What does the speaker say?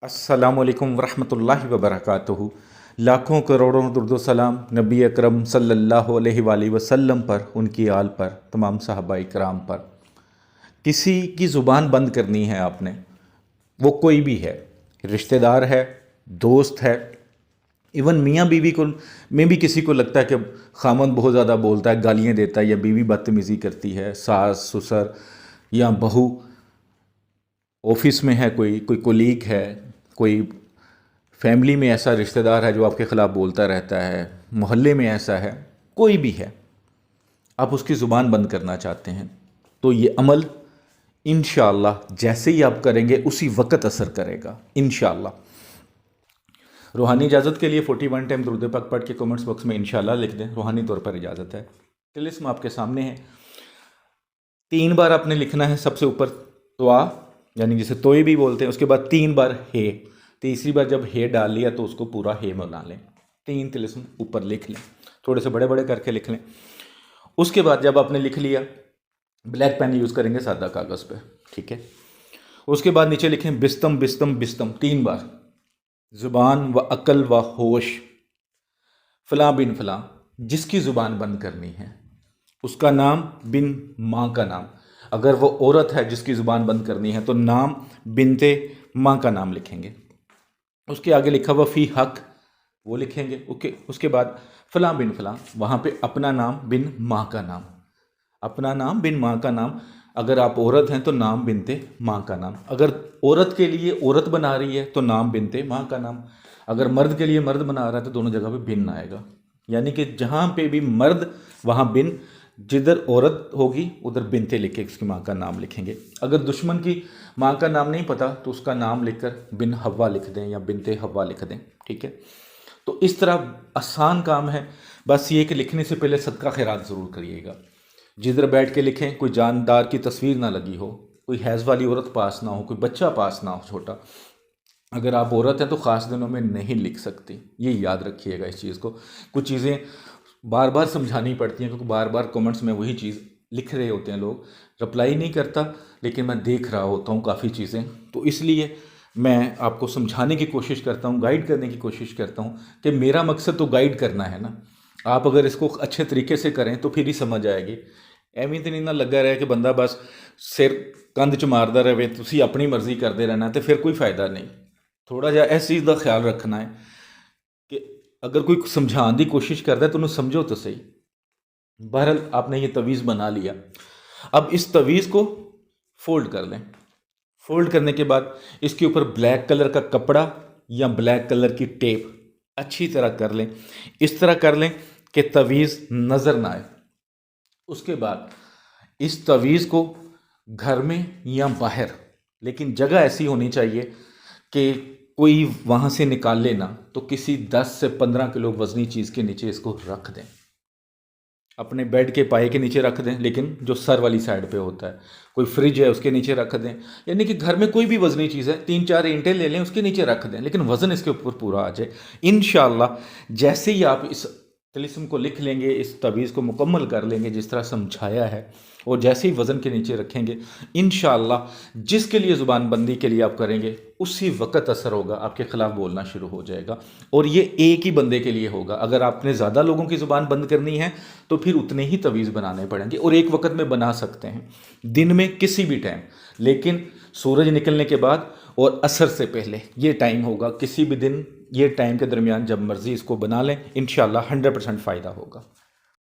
अस्सलामु अलैकुम वरहमतुल्लाहि वबरकातुहू। लाखों करोड़ों दुर्दो सलाम नबी अकरम सल्लल्लाहु अलैहि वसल्लम पर, उनकी आल पर, तमाम सहाबा इकराम पर। किसी की ज़ुबान बंद करनी है आपने, वो कोई भी है, रिश्तेदार है, दोस्त है, इवन मियाँ बीवी को में भी किसी को लगता है कि खामन बहुत ज़्यादा बोलता है, गालियाँ देता है, या बीवी बदतमीज़ी करती है, सास ससुर या बहू, ऑफिस में है, कोई कोलीग है, कोई फैमिली में ऐसा रिश्तेदार है जो आपके ख़िलाफ़ बोलता रहता है, मोहल्ले में ऐसा है, कोई भी है, आप उसकी ज़ुबान बंद करना चाहते हैं, तो ये अमल इंशाअल्लाह जैसे ही आप करेंगे उसी वक्त असर करेगा इंशाअल्लाह। रूहानी इजाज़त के लिए 41 टाइम दुरूद पाक पढ़ के कमेंट्स बॉक्स में इंशाअल्लाह लिख दें, रूहानी तौर पर इजाज़त है। तिलिस्म आपके सामने है, 3 बार आपने लिखना है। सबसे ऊपर तोआ, यानी जिसे तोई भी बोलते हैं, उसके बाद 3 बार हे, तीसरी बार जब हे डाल लिया तो उसको पूरा हे बना लें, 3 तिलिस्म ऊपर लिख लें, थोड़े से बड़े बड़े करके लिख लें। उसके बाद जब आपने लिख लिया, ब्लैक पेन यूज़ करेंगे सादा कागज़ पे, ठीक है। उसके बाद नीचे लिखें बिस्तम बिस्तम बिस्तम 3 बार, ज़ुबान व अकल व होश, फ़लाँ बिन फ़लाँ, जिसकी ज़ुबान बंद करनी है उसका नाम बिन माँ का नाम। अगर वो औरत है जिसकी ज़ुबान बंद करनी है तो नाम बिनते माँ का नाम लिखेंगे। उसके आगे लिखा हुआ फ़ी हक, वो लिखेंगे। उसके बाद फ़लाँ बिन फ़लाँ, वहाँ पे अपना नाम बिन माँ का नाम, अपना नाम बिन माँ का नाम। अगर आप औरत हैं तो नाम बिनते माँ का नाम। अगर औरत के लिए औरत बना रही है तो नाम बिनते माँ का नाम। अगर मर्द के लिए मर्द बना रहा है तो दोनों जगह पे बिन आएगा, यानी कि जहाँ पे भी मर्द वहाँ बिन, जिधर औरत होगी उधर बिनते लिख के उसकी माँ का नाम लिखेंगे। अगर दुश्मन की माँ का नाम नहीं पता तो उसका नाम लिखकर बिन हवा लिख दें या बिनते हवा लिख दें, ठीक है। तो इस तरह आसान काम है, बस ये कि लिखने से पहले सदका खैरात ज़रूर करिएगा। जिधर बैठ के लिखें कोई जानदार की तस्वीर ना लगी हो, कोई हैज़ वाली औरत पास ना हो, कोई बच्चा पास ना हो छोटा। अगर आप औरत हैं तो ख़ास दिनों में नहीं लिख सकती, ये याद रखिएगा इस चीज़ को। कुछ चीज़ें बार बार समझानी पड़ती हैं क्योंकि बार बार कमेंट्स में वही चीज़ लिख रहे होते हैं लोग, रिप्लाई नहीं करता लेकिन मैं देख रहा होता हूँ काफ़ी चीज़ें, तो इसलिए मैं आपको समझाने की कोशिश करता हूँ, गाइड करने की कोशिश करता हूँ कि मेरा मकसद तो गाइड करना है ना। आप अगर इसको अच्छे तरीके से करें तो फिर ही समझ आएगी। ਐਵੇਂ तो नहीं ना लगा रहा कि बंदा बस सिर कंध च मारदा रहे, तुसी अपनी मर्जी करते रहना, तो फिर कोई फ़ायदा नहीं। थोड़ा जिहा इस चीज़ का ख्याल रखना है कि अगर कोई समझाने की कोशिश करता है तो उन्हें समझो तो सही। बहरहाल आपने ये तवीज़ बना लिया, अब इस तवीज़ को फोल्ड कर लें। फोल्ड करने के बाद इसके ऊपर ब्लैक कलर का कपड़ा या ब्लैक कलर की टेप अच्छी तरह कर लें। इस तरह कर लें कि तवीज़ नज़र ना आए। उसके बाद इस तवीज़ को घर में या बाहर, लेकिन जगह ऐसी होनी चाहिए कि कोई वहाँ से निकाल लेना, तो किसी 10 से 15 किलो वज़नी चीज़ के नीचे इसको रख दें। अपने बेड के पाए के नीचे रख दें, लेकिन जो सर वाली साइड पे होता है। कोई फ्रिज है उसके नीचे रख दें, यानी कि घर में कोई भी वज़नी चीज़ है, 3-4 ईंटें ले लें उसके नीचे रख दें, लेकिन वज़न इसके ऊपर पूरा आ जाए। इंशाअल्लाह जैसे ही आप इस तिलिस्म को लिख लेंगे, इस तवीज़ को मुकम्मल कर लेंगे जिस तरह समझाया है, और जैसे ही वज़न के नीचे रखेंगे, इंशाअल्लाह जिसके लिए ज़ुबान बंदी के लिए आप करेंगे उसी वक्त असर होगा, आपके ख़िलाफ़ बोलना शुरू हो जाएगा। और ये एक ही बंदे के लिए होगा। अगर आपने ज़्यादा लोगों की ज़ुबान बंद करनी है तो फिर उतने ही तवीज़ बनाने पड़ेंगे, और एक वक्त में बना सकते हैं, दिन में किसी भी टाइम, लेकिन सूरज निकलने के बाद और असर से पहले ये टाइम होगा। किसी भी दिन ये टाइम के दरमियान जब मर्ज़ी इसको बना लें, इंशाअल्लाह 100% फ़ायदा होगा।